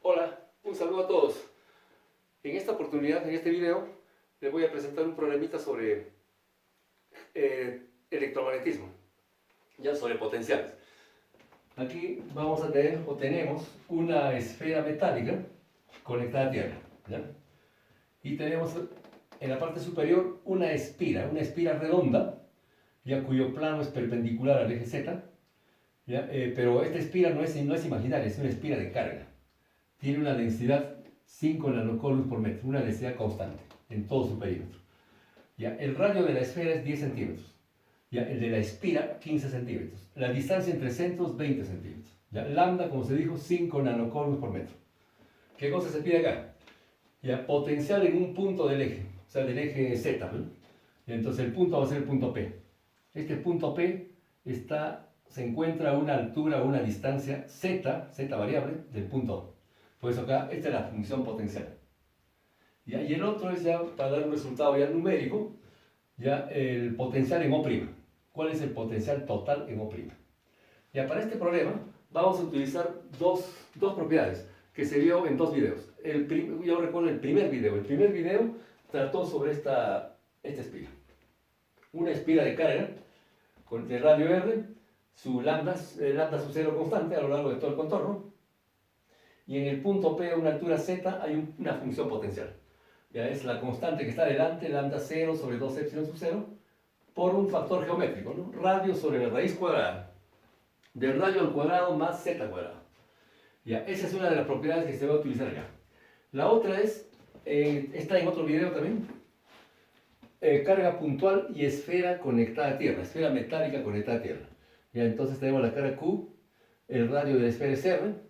Hola, un saludo a todos. En esta oportunidad, en este video, les voy a presentar un problemita sobre electromagnetismo, ya sobre potenciales. Aquí vamos a tener, o tenemos, una esfera metálica conectada a tierra, ¿ya? Y tenemos en la parte superior una espira redonda, ya cuyo plano es perpendicular al eje Z, ¿ya? Pero esta espira no es imaginaria, es una espira de carga. Tiene una densidad 5 nanocoulombs por metro, una densidad constante en todo su perímetro. ¿Ya? El radio de la esfera es 10 centímetros, ¿ya? El de la espira 15 centímetros, la distancia entre centros 20 centímetros. ¿Ya? Lambda, como se dijo, 5 nanocoulombs por metro. ¿Qué cosa se pide acá? ¿Ya? Potencial en un punto del eje, o sea, del eje Z, ¿no? Y entonces el punto va a ser el punto P. Este punto P se encuentra a una altura o una distancia Z variable, del punto O. Por eso acá, esta es la función potencial. ¿Ya? Y el otro es ya, para dar un resultado ya numérico, ya el potencial en O'. ¿Cuál es el potencial total en O'? Ya, para este problema vamos a utilizar dos propiedades que se vio en dos videos. Yo recuerdo el primer video trató sobre esta espira. Una espira de carga de radio R, su lambda su cero constante a lo largo de todo el contorno. Y en el punto P a una altura Z hay una función potencial. Ya es la constante que está delante, lambda 0 sobre 2 epsilon sub 0, por un factor geométrico, ¿no? Radio sobre la raíz cuadrada, del radio al cuadrado más Z cuadrado. Ya, esa es una de las propiedades que se va a utilizar acá. La otra es, está en otro video también, carga puntual y esfera conectada a tierra, esfera metálica conectada a tierra. Ya, entonces tenemos la carga Q, el radio de la esfera es R,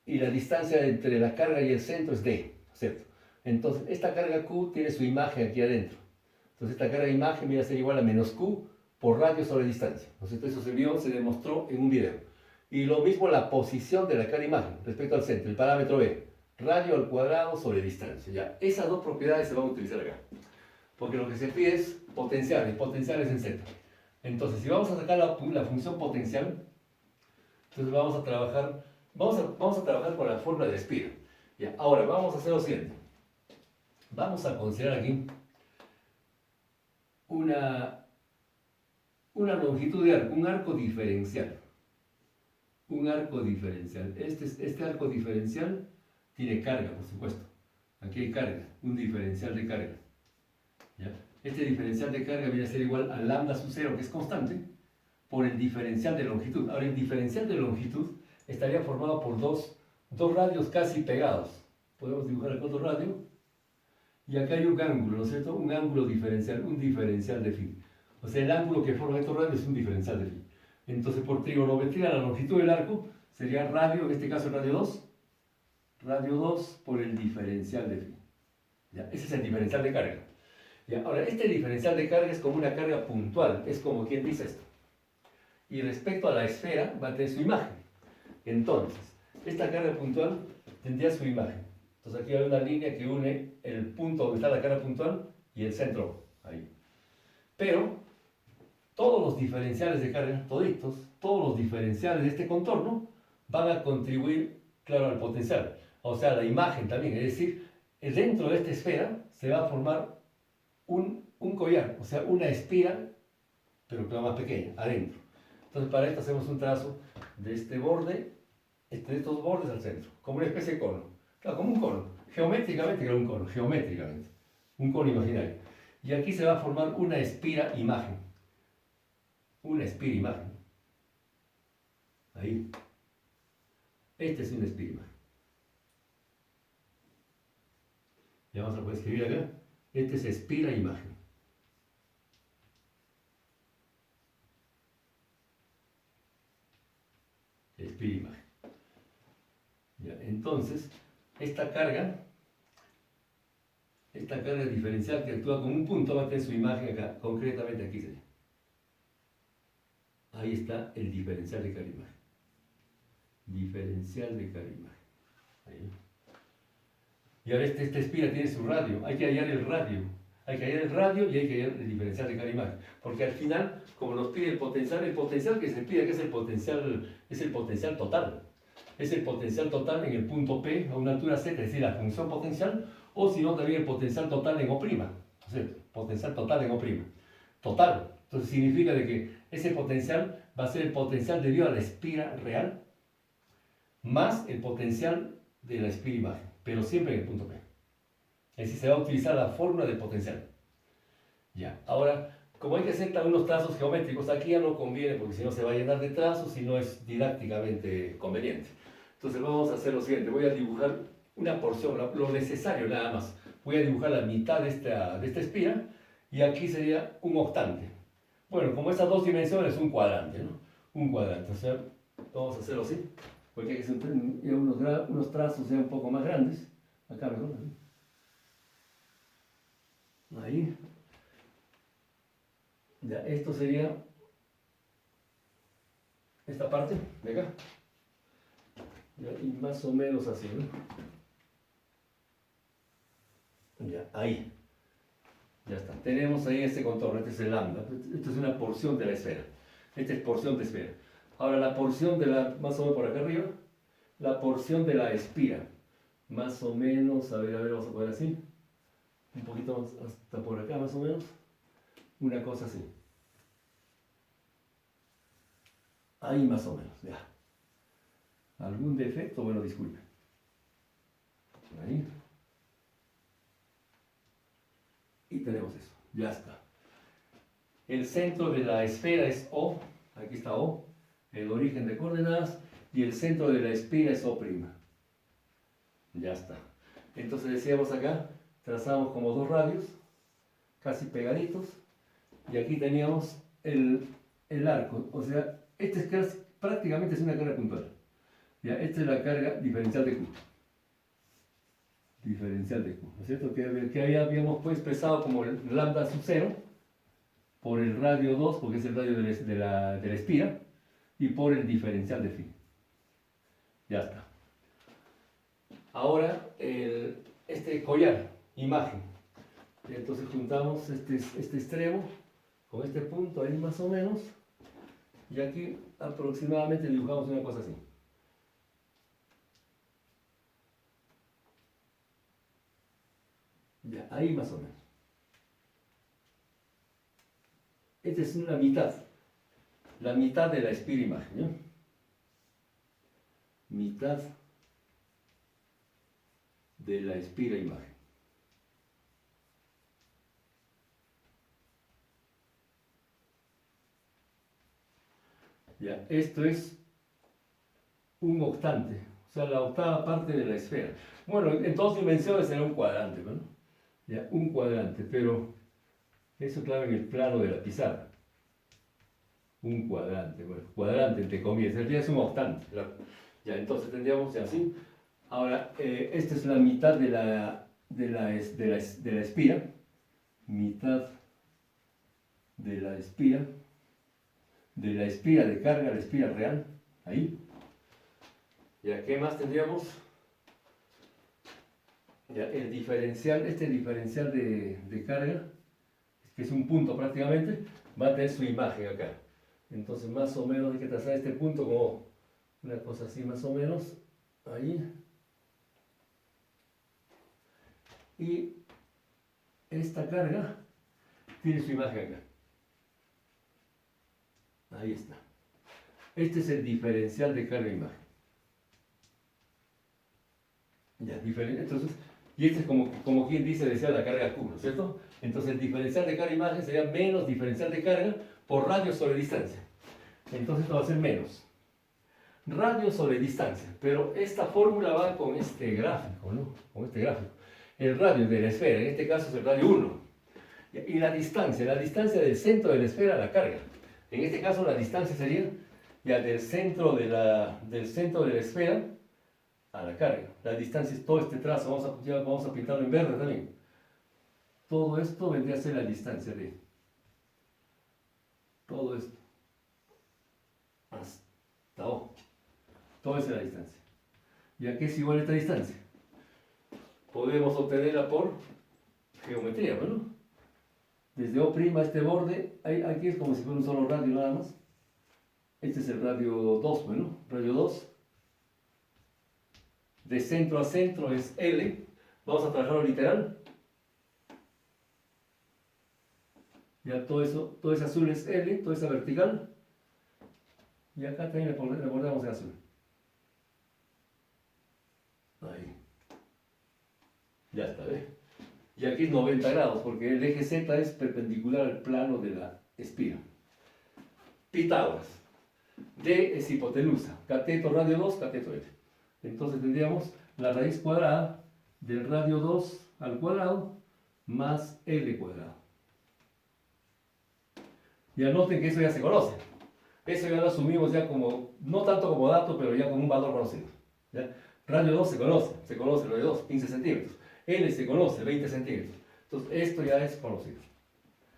y la distancia entre la carga y el centro es D, ¿cierto? Entonces, esta carga Q tiene su imagen aquí adentro. Entonces, esta carga de imagen viene a ser igual a menos Q por radio sobre distancia. Entonces, eso se demostró en un video. Y lo mismo la posición de la carga de imagen respecto al centro, el parámetro B, radio al cuadrado sobre distancia. Ya, esas dos propiedades se van a utilizar acá. Porque lo que se pide es potenciales en Z. Entonces, si vamos a sacar la función potencial, entonces vamos a trabajar con la fórmula de espira. Ya, ahora vamos a hacer lo siguiente. Vamos a considerar aquí una longitud de arco, un arco diferencial. Un arco diferencial. Este arco diferencial tiene carga, por supuesto. Aquí hay carga, un diferencial de carga. ¿Ya? Este diferencial de carga viene a ser igual a lambda sub 0, que es constante, por el diferencial de longitud. Ahora, el diferencial de longitud estaría formado por dos radios casi pegados. Podemos dibujar acá otro radio. Y acá hay un ángulo, ¿no es cierto? Un ángulo diferencial, un diferencial de phi. O sea, el ángulo que forma estos radios es un diferencial de phi. Entonces, por trigonometría, la longitud del arco sería radio, en este caso radio 2 por el diferencial de phi. ¿Ya? Ese es el diferencial de carga. ¿Ya? Ahora, este diferencial de carga es como una carga puntual, es como quien dice esto. Y respecto a la esfera, va a tener su imagen. Entonces, esta carga puntual tendría su imagen. Entonces aquí hay una línea que une el punto donde está la carga puntual y el centro, ahí. Pero todos los diferenciales de carga, todos los diferenciales de este contorno van a contribuir, claro, al potencial. O sea, la imagen también, es decir, dentro de esta esfera se va a formar un collar, o sea, una espira, pero claro, más pequeña, adentro. Entonces para esto hacemos un trazo de este borde, de estos bordes al centro, como una especie de cono. Claro, como un cono. Geométricamente era un cono, geométricamente. Un cono imaginario. Y aquí se va a formar una espira imagen. Una espira imagen. Ahí. Este es una espira imagen. Ya vamos a poder escribir acá. Este es espira imagen. Espira imagen. Ya, entonces, esta carga diferencial que actúa como un punto va a tener su imagen acá, concretamente aquí sería. Ahí está el diferencial de carga imagen. Diferencial de carga imagen. Ahí. Y ahora esta espira tiene su radio. Hay que hallar el radio. Hay que hallar el radio y hay que hallar el diferencial de carga imagen. Porque al final, como nos pide el potencial que se pide, que es el potencial total. es el potencial total en el punto P a una altura Z, es decir, la función potencial, o si no también el potencial total en O', ¿no es cierto? Potencial total en O'. Total. Entonces significa de que ese potencial va a ser el potencial debido a la espira real más el potencial de la espira imagen, pero siempre en el punto P. Es decir, se va a utilizar la fórmula del potencial. Ya, ahora, como hay que hacer algunos trazos geométricos, aquí ya no conviene porque si no se va a llenar de trazos y no es didácticamente conveniente. Entonces vamos a hacer lo siguiente, voy a dibujar una porción, lo necesario nada más. Voy a dibujar la mitad de esta espira y aquí sería un octante. Bueno, como estas dos dimensiones es un cuadrante, ¿no? Un cuadrante, o sea, vamos a hacerlo así, porque hay que hacer unos trazos ya un poco más grandes. Acá mejor, ¿no? Ahí. Ya, esto sería esta parte de acá. Ya, y más o menos así, ¿no? Ya, ahí. Ya está. Tenemos ahí este contorno, este es el lambda. Esto es una porción de la esfera. Esta es porción de esfera. Ahora la porción de la, más o menos por acá arriba, la porción de la espira. Más o menos, a ver, vamos a poner así. Un poquito más, hasta por acá más o menos. Una cosa así. Ahí más o menos, ya. ¿Algún defecto? Bueno, disculpe. Ahí. Y tenemos eso, ya está. El centro de la esfera es O, aquí está O, el origen de coordenadas, y el centro de la espira es O'. Ya está. Entonces decíamos acá, trazamos como dos radios, casi pegaditos, y aquí teníamos el arco, o sea, este es prácticamente es una carga puntual. Ya, esta es la carga diferencial de Q. Diferencial de Q, ¿no es cierto? Que habíamos pues expresado como el lambda sub 0 por el radio 2, porque es el radio de la espira, y por el diferencial de phi. Ya está. Ahora, este collar, imagen. Entonces juntamos este extremo con este punto ahí más o menos, y aquí aproximadamente dibujamos una cosa así. Ya, ahí más o menos. Esta es la mitad de la espira imagen, ¿no? Mitad de la espira imagen. Ya, esto es un octante, o sea, la octava parte de la esfera. Bueno, en dos dimensiones será un cuadrante, ¿no? Ya, un cuadrante, pero eso claro en el plano de la pizarra. Un cuadrante, bueno, cuadrante entre comillas, el día es un octante, claro. Ya, entonces tendríamos así. Ahora, esta es la mitad de la espira, mitad de la espira de carga, la espira real, ahí. ¿Ya qué más tendríamos? Ya, el diferencial, este diferencial de carga, que es un punto prácticamente, va a tener su imagen acá. Entonces más o menos hay que trazar este punto como una cosa así más o menos, ahí. Y esta carga tiene su imagen acá. Ahí está. Este es el diferencial de carga-imagen. Ya, entonces, y este es como quien dice, decía la carga Q, ¿no es cierto? Entonces el diferencial de carga-imagen sería menos diferencial de carga por radio sobre distancia. Entonces esto va a ser menos. Radio sobre distancia. Pero esta fórmula va con este gráfico, ¿no? Con este gráfico. El radio de la esfera, en este caso es el radio 1. Y la distancia del centro de la esfera a la carga. En este caso la distancia sería ya del centro de la esfera a la carga. La distancia es todo este trazo, vamos a pintarlo en verde también. Todo esto vendría a ser la distancia de todo esto hasta O. Todo esa es la distancia. ¿Y a qué es igual esta distancia? Podemos obtenerla por geometría, ¿no? Desde O' a este borde, aquí es como si fuera un solo radio nada más. Este es el radio 2, bueno, radio 2. de centro a centro es L. Vamos a trabajarlo literal. Ya todo eso, todo ese azul es L, toda esa vertical. Y acá también le ponemos el azul. Ahí. Ya está, ¿ves? Y aquí es 90 grados, porque el eje Z es perpendicular al plano de la espira. Pitágoras. D es hipotenusa. Cateto radio 2, cateto L. Entonces tendríamos la raíz cuadrada del radio 2 al cuadrado más L cuadrado. Y anoten que eso ya se conoce. Eso ya lo asumimos ya como, no tanto como dato, pero ya como un valor conocido. ¿Ya? Radio 2 se conoce radio 2, 15 centímetros. L se conoce, 20 centímetros. Entonces esto ya es conocido.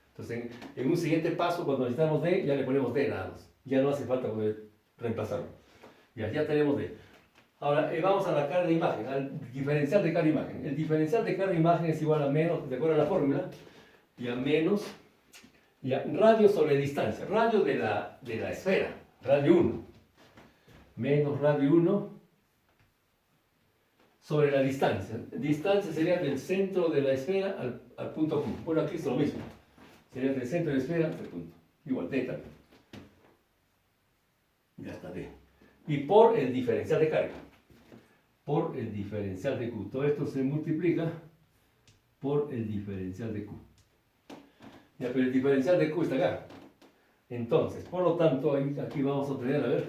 Entonces en un siguiente paso, cuando necesitamos D, ya le ponemos D nada más. Ya no hace falta poder reemplazarlo. Ya tenemos D. Ahora vamos a la carga de imagen, al diferencial de carga de imagen. El diferencial de carga de imagen es igual a menos, de acuerdo a la fórmula, y a menos, y a radio sobre distancia, radio de la esfera, radio 1, menos radio 1 sobre la distancia. Distancia sería del centro de la esfera al punto Q. Bueno, aquí es lo mismo. Sería del centro de la esfera al punto. Igual, D también. Ya está, D. Y por el diferencial de carga. Por el diferencial de Q. Todo esto se multiplica por el diferencial de Q. Ya, pero el diferencial de Q está acá. Entonces, por lo tanto, aquí vamos a obtener, a ver.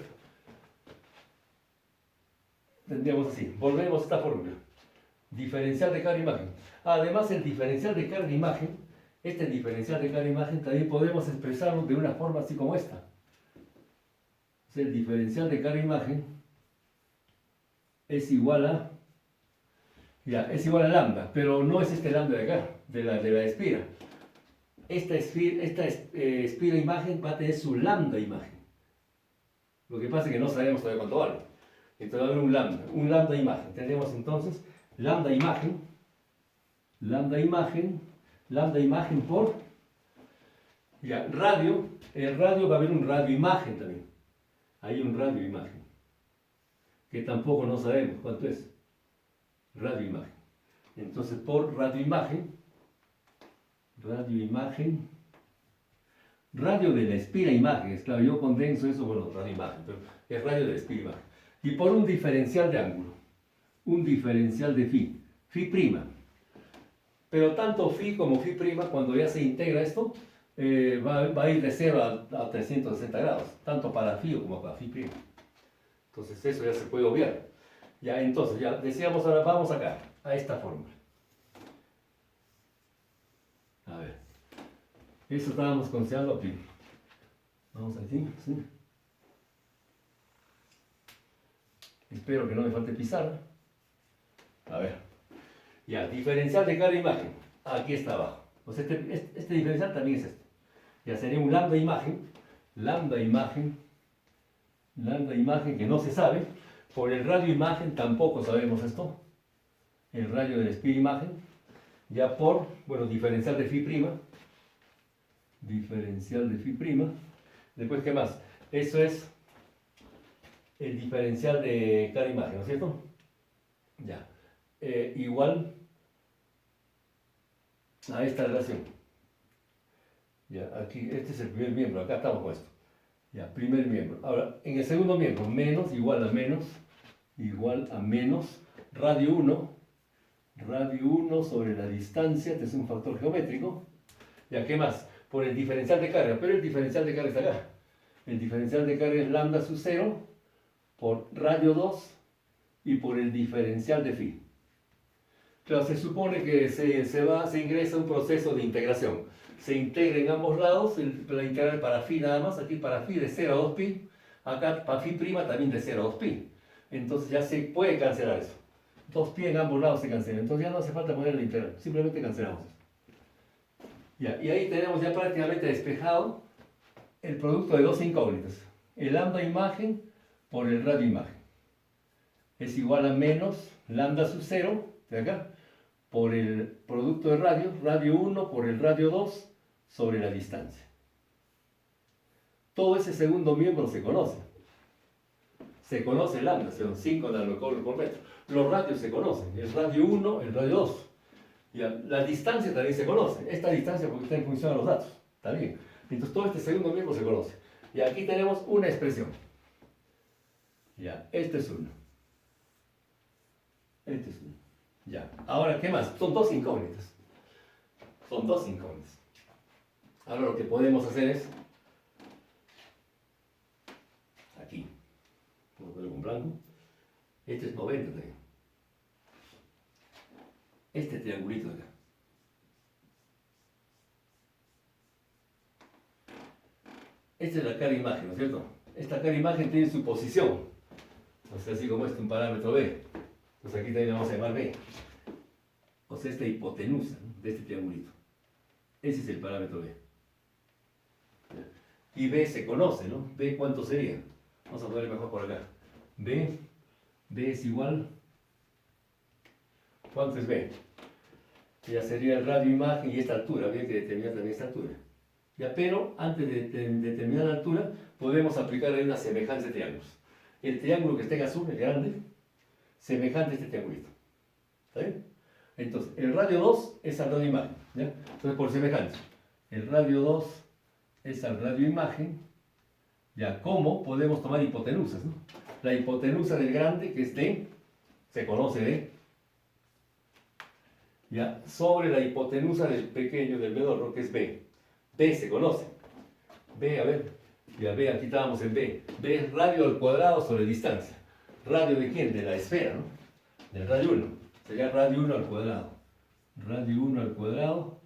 Tendríamos así. Volvemos a esta fórmula. Diferencial de carga de imagen. Además, el diferencial de carga de imagen, este diferencial de carga de imagen también podemos expresarlo de una forma así como esta. O sea, el diferencial de carga de imagen es igual a, es igual a lambda, pero no es este lambda de acá, de la espira. Esta espira imagen va a tener su lambda imagen. Lo que pasa es que no sabemos todavía cuánto vale. Entonces va a haber un lambda imagen. Tenemos entonces lambda imagen por radio. El radio va a haber un radio imagen también. Hay un radio imagen, que tampoco no sabemos cuánto es. Radio imagen. Entonces por radio imagen, radio de la espira imagen, es claro, yo condenso eso, bueno, radio imagen, pero es radio de la espira imagen. Y por un diferencial de ángulo, un diferencial de phi prima. Pero tanto phi como phi prima, cuando ya se integra esto, va a ir de 0 a 360 grados, tanto para phi como para phi prima. Entonces eso ya se puede obviar. Ya, entonces, ya decíamos, ahora vamos acá, a esta fórmula. A ver, eso estábamos considerando aquí. Vamos aquí, ¿sí? Espero que no me falte pizarra. A ver, ya, diferencial de cada imagen, aquí está abajo. O sea, este diferencial también es este. Ya sería un lambda imagen que no se sabe. Por el radio imagen tampoco sabemos esto. El radio de la espira imagen. Ya por, bueno, diferencial de phi prima. Después, ¿qué más? Eso es el diferencial de cada imagen, ¿no es cierto? Ya. Igual a esta relación. Ya, aquí, este es el primer miembro, acá estamos con esto. Ya, primer miembro. Ahora, en el segundo miembro, menos, igual a menos, radio 1 sobre la distancia, este es un factor geométrico. Ya, ¿qué más? Por el diferencial de carga, pero el diferencial de carga está acá. El diferencial de carga es lambda sub 0 por radio 2 y por el diferencial de phi. Claro, se supone que se ingresa un proceso de integración. Se integra en ambos lados, la integral para phi nada más, aquí para phi de 0 a 2 pi, acá para phi prima también de 0 a 2 pi. Entonces ya se puede cancelar eso. 2 pi en ambos lados se cancela, entonces ya no hace falta poner la integral, simplemente cancelamos eso. Ya, y ahí tenemos ya prácticamente despejado el producto de dos incógnitas. El lambda imagen por el radio imagen. Es igual a menos lambda sub 0, de acá, por el producto de radio 1 por el radio 2 sobre la distancia. Todo ese segundo miembro se conoce. Se conoce el lambda, son 5 nanocoulomb por metro. Los radios se conocen, el radio 1, el radio 2. Ya, la distancia también se conoce. Esta distancia porque está en función de los datos. ¿Está bien? Entonces todo este segundo miembro se conoce. Y aquí tenemos una expresión. Ya, este es uno. Este es uno. Ya. Ahora, ¿qué más? Son dos incógnitas. Son dos incógnitas. Ahora lo que podemos hacer es aquí. Vamos a poner un blanco. Este es 90 también. Este triangulito de acá. Esta es la cara imagen, ¿no es cierto? Esta cara imagen tiene su posición. O sea, así como este, un parámetro B. Pues aquí también le vamos a llamar B. O sea, esta hipotenusa, ¿no?, de este triangulito. Ese es el parámetro B. Y B se conoce, ¿no? B, ¿cuánto sería? Vamos a poner mejor por acá. B es igual. ¿Cuánto es B? Ya sería el radio imagen y esta altura. Habría que determinar también esta altura. Ya, pero antes de determinar la altura, podemos aplicar ahí una semejanza de triángulos. El triángulo que esté en azul, el grande, semejante a este triangulito. ¿Está bien? Entonces, el radio 2 es al radio imagen. ¿Ya? Entonces, por semejanza, el radio 2 es al radio imagen. Ya, ¿cómo podemos tomar hipotenusas, ¿no? La hipotenusa del grande, que es D, se conoce D. Ya, sobre la hipotenusa del pequeño, del menor, que es B. B se conoce. B, a ver, ya B, aquí estábamos en B. B es radio al cuadrado sobre distancia. ¿Radio de quién? De la esfera, ¿no? Del radio 1. Sería radio 1 al cuadrado. Radio 1 al cuadrado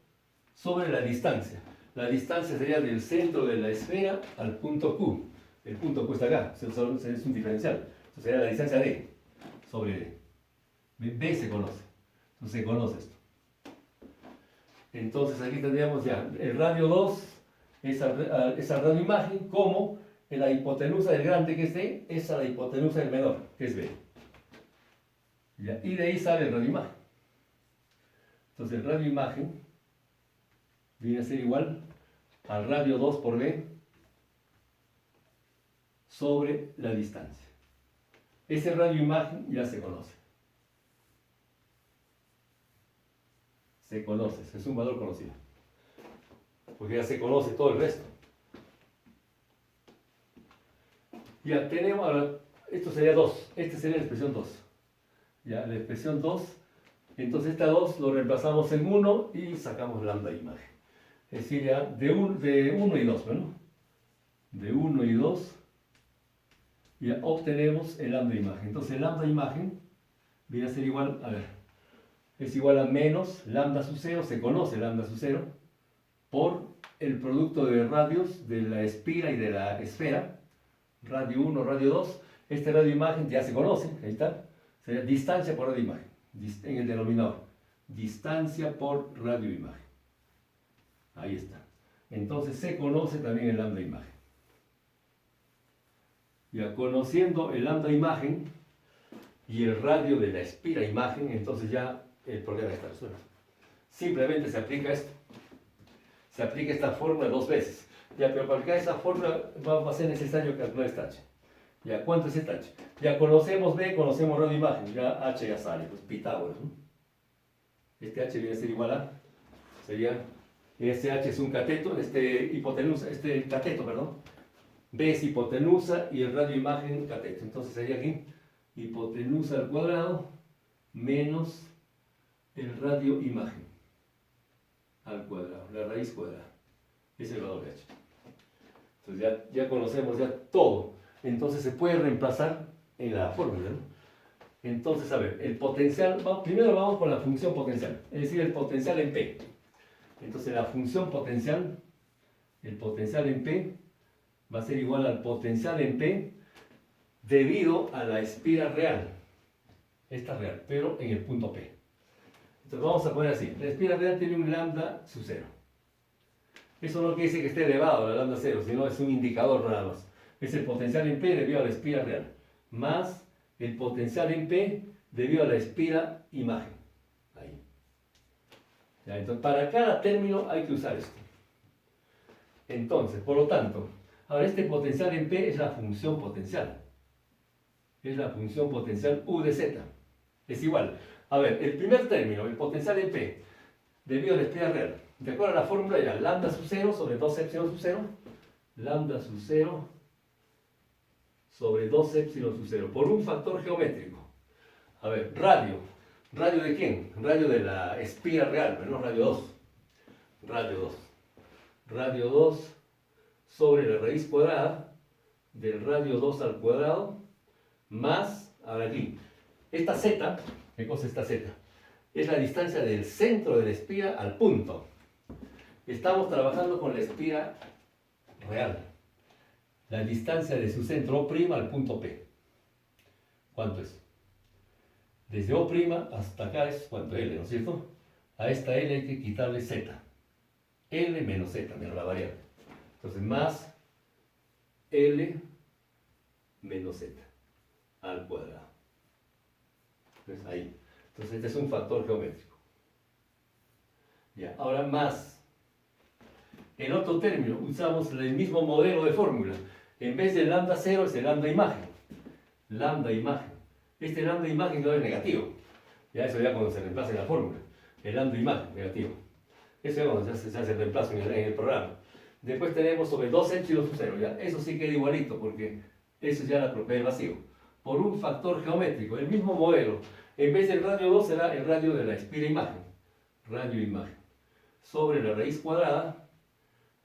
sobre la distancia. La distancia sería del centro de la esfera al punto Q. El punto Q está acá, es un diferencial. Entonces sería la distancia D sobre D. B se conoce. Entonces se conoce esto. Entonces aquí tendríamos ya el radio 2 es al radio imagen, como la hipotenusa del grande, que es D, es a la hipotenusa del menor, que es B. ¿Ya? Y de ahí sale el radio imagen. Entonces el radio imagen viene a ser igual al radio 2 por B sobre la distancia. Ese radio imagen ya se conoce. Se conoce, es un valor conocido. Porque ya se conoce todo el resto. Ya tenemos, ahora, esto sería 2, esta sería la expresión 2. Ya, la expresión 2, entonces esta 2 lo reemplazamos en 1 y sacamos lambda imagen. Es decir, ya de 1 y 2, ¿no? De 1 y 2, ya obtenemos el lambda imagen. Entonces el lambda imagen viene a ser igual, a ver, es igual a menos lambda sub 0, se conoce lambda sub 0, por el producto de radios de la espira y de la esfera, radio 1, radio 2. Este radio imagen ya se conoce, ahí está, sería distancia por radio imagen, en el denominador, distancia por radio imagen. Ahí está. Entonces se conoce también el lambda imagen. Ya conociendo el lambda imagen y el radio de la espira imagen, entonces ya el problema está resuelto. Simplemente se aplica esto. Se aplica esta fórmula 2 veces. Ya, pero para aplicar esa fórmula va a ser necesario calcular esta h. Ya, ¿cuánto es esta h? Ya conocemos B, conocemos radio imagen. Ya h ya sale, pues Pitágoras, ¿no? Este h viene a ser igual a, sería, este h es un cateto, este cateto, perdón. B es hipotenusa y el radio imagen cateto. Entonces sería aquí hipotenusa al cuadrado menos el radio imagen al cuadrado, la raíz cuadrada. Es el valor de h. Entonces ya conocemos ya todo. Entonces se puede reemplazar en la fórmula, ¿no? Entonces, a ver, el potencial, primero vamos con la función potencial, es decir, el potencial en P. Entonces la función potencial, el potencial en P, va a ser igual al potencial en P debido a la espira real. Esta real, pero en el punto P. Entonces vamos a poner así, la espira real tiene un lambda sub 0. Eso no quiere decir que esté elevado a la lambda 0, sino es un indicador nada más. Es el potencial en P debido a la espira real, más el potencial en P debido a la espira imagen. Ahí. Ya, entonces, para cada término hay que usar esto. Entonces, por lo tanto, ahora este potencial en P es la función potencial. es la función potencial U de Z. Es igual. A ver, el primer término, el potencial en P, debido a la espira real. De acuerdo a la fórmula ya, lambda sub 0 sobre 2 epsilon sub 0, lambda sub 0 sobre 2 epsilon sub 0, por un factor geométrico. A ver, radio. ¿Radio de quién? Radio de la espira real, pero no radio 2. Radio 2. Radio 2 sobre la raíz cuadrada del radio 2 al cuadrado más, ahora aquí, esta z, ¿qué cosa es esta z? Es la distancia del centro de la espira al punto. Estamos trabajando con la espira real. La distancia de su centro O' al punto P. ¿Cuánto es? Desde O' hasta acá es cuánto, L, ¿no es cierto? A esta L hay que quitarle Z. L menos Z, menos la variable. Entonces, más L menos Z al cuadrado. Entonces, ahí. Entonces, este es un factor geométrico. Ya, ahora más. En otro término, usamos el mismo modelo de fórmula. En vez de lambda 0 es el lambda imagen. Lambda imagen. Este lambda imagen no es negativo. Ya eso ya cuando se reemplaza en la fórmula. El lambda imagen, negativo. Eso ya cuando se hace el reemplazo en el programa. Después tenemos sobre 2 epsilon sub 0. Ya, eso sí queda igualito porque eso es ya la propiedad del vacío. Por un factor geométrico, el mismo modelo. En vez del radio 2 será el radio de la espira imagen. Radio imagen. Sobre la raíz cuadrada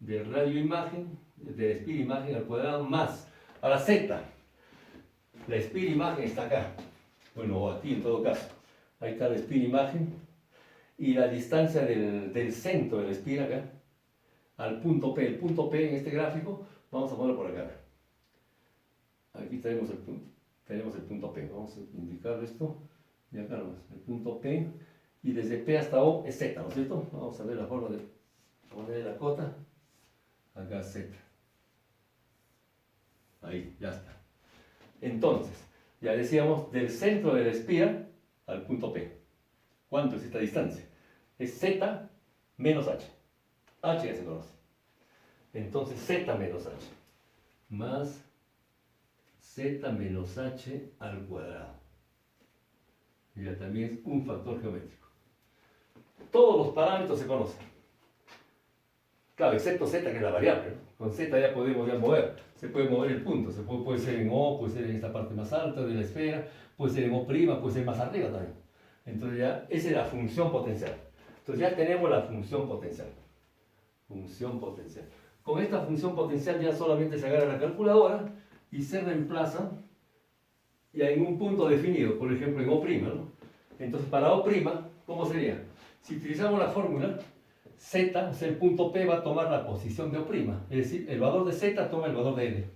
del radio imagen, de la espira imagen al cuadrado más. Ahora Z. La espira imagen está acá. Bueno, o aquí en todo caso. Ahí está la espira imagen. Y la distancia del centro de la espira acá al punto P. El punto P en este gráfico, vamos a ponerlo por acá. Aquí tenemos el punto P. Vamos a indicar esto. Y acá nomás, el punto P. Y desde P hasta O es Z, ¿no es cierto? Vamos a ver la forma de poner la cota. Acá Z. Ahí, ya está. Entonces, ya decíamos, del centro de la espira al punto P. ¿Cuánto es esta distancia? Es Z menos H. H ya se conoce. Entonces, Z menos H. Más Z menos H al cuadrado. Y ya también es un factor geométrico. Todos los parámetros se conocen. Claro, excepto Z, que es la variable, ¿no? Con Z ya podemos mover. Se puede mover el punto. Puede ser en O, puede ser en esta parte más alta de la esfera, puede ser en O', puede ser más arriba también. Entonces ya, esa es la función potencial. Entonces ya tenemos la función potencial. Función potencial. Con esta función potencial ya solamente se agarra la calculadora y se reemplaza ya en un punto definido, por ejemplo en O', ¿no? Entonces para O', ¿cómo sería? Si utilizamos la fórmula, Z, o sea, el punto P va a tomar la posición de O', es decir, el valor de Z toma el valor de L.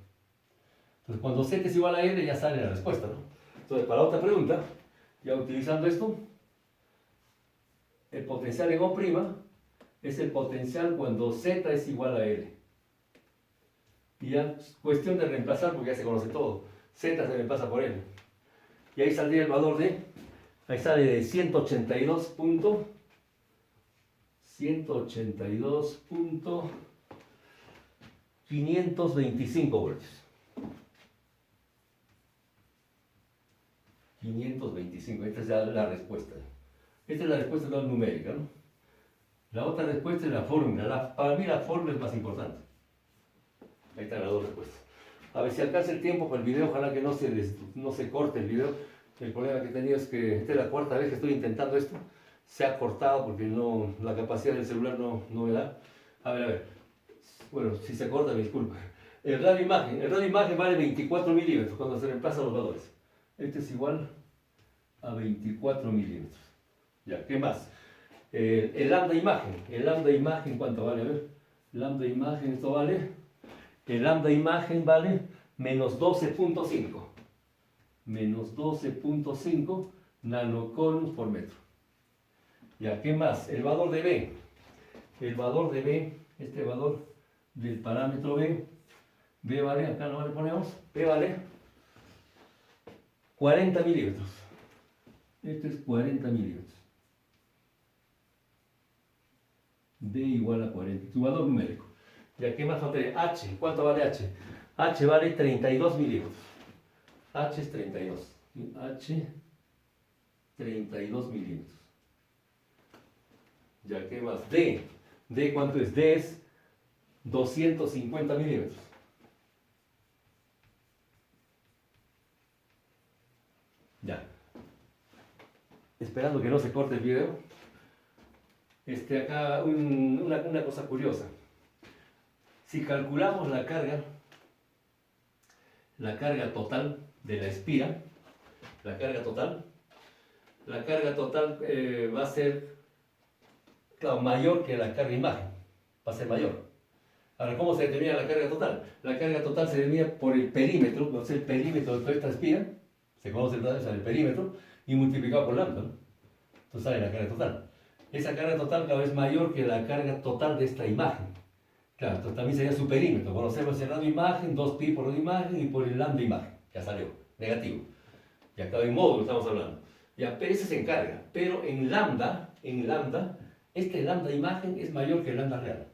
Entonces, cuando Z es igual a L, ya sale la respuesta, ¿no? Entonces, para otra pregunta, ya utilizando esto, el potencial en O' es el potencial cuando Z es igual a L. Y ya es cuestión de reemplazar, porque ya se conoce todo. Z se reemplaza por L. Y ahí saldría el valor de, ahí sale de 182.525 voltios. 525, esta es ya la respuesta. Esta es la respuesta no numérica, ¿no? La otra respuesta es la fórmula. Para mí la fórmula es más importante. Ahí están las dos respuestas. A ver si alcanza el tiempo para el video, ojalá que no se corte el video. El problema que he tenido es que esta es la cuarta vez que estoy intentando esto. Se ha cortado porque la capacidad del celular no me da. A ver. Bueno, si se corta, me disculpa. El radio imagen vale 24 milímetros cuando se reemplazan los valores. Este es igual a 24 milímetros. Ya, ¿qué más? El lambda imagen, ¿cuánto vale? A ver, lambda imagen, esto vale. El lambda imagen vale menos 12.5. Menos 12.5 nanocoulombs por metro. Ya, ¿qué más? El valor de B. El valor de B, este valor del parámetro B, B vale, acá no le ponemos, B vale 40 milímetros. Esto es 40 milímetros. B igual a 40, tu valor numérico. Ya, ¿qué más faltaría? H, ¿cuánto vale H? H vale 32 milímetros. H es 32. H, 32 milímetros. Ya, ¿qué más? D. D, ¿cuánto es? D es 250 milímetros. Ya. Esperando que no se corte el video. Acá una cosa curiosa. Si calculamos la carga total de la espira, la carga total va a ser, claro, mayor que la carga imagen, va a ser mayor. Ahora, ¿cómo se determina la carga total? La carga total se determina por el perímetro, conoce el perímetro de toda esta espira, se conoce el perímetro, y multiplicado por lambda, ¿no? Entonces sale la carga total. Esa carga total cada vez mayor que la carga total de esta imagen. Claro, entonces también sería su perímetro. Conocemos el radio imagen, 2pi por radio imagen y por el lambda imagen. Ya salió, negativo. Y acá hay módulo, estamos hablando. Ya, pero ese se encarga. Pero en lambda, este lambda imagen es mayor que el lambda real.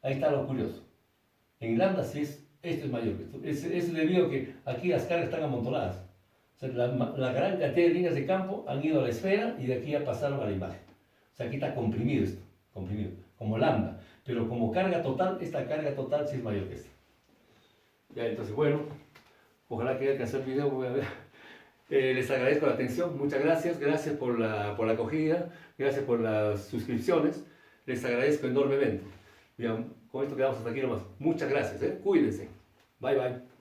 Ahí está lo curioso. En lambda sí esto es mayor que esto. Es debido a que aquí las cargas están amontonadas. O sea, la gran cantidad de líneas de campo han ido a la esfera y de aquí ya pasaron a la imagen. O sea, aquí está comprimido esto, comprimido, como lambda. Pero como carga total, esta carga total sí es mayor que esta. Ya, entonces, bueno, ojalá que haya que hacer el video. Les agradezco la atención, muchas gracias, gracias por la acogida, gracias por las suscripciones, les agradezco enormemente. Bien, con esto quedamos hasta aquí nomás. Muchas gracias, cuídense. Bye bye.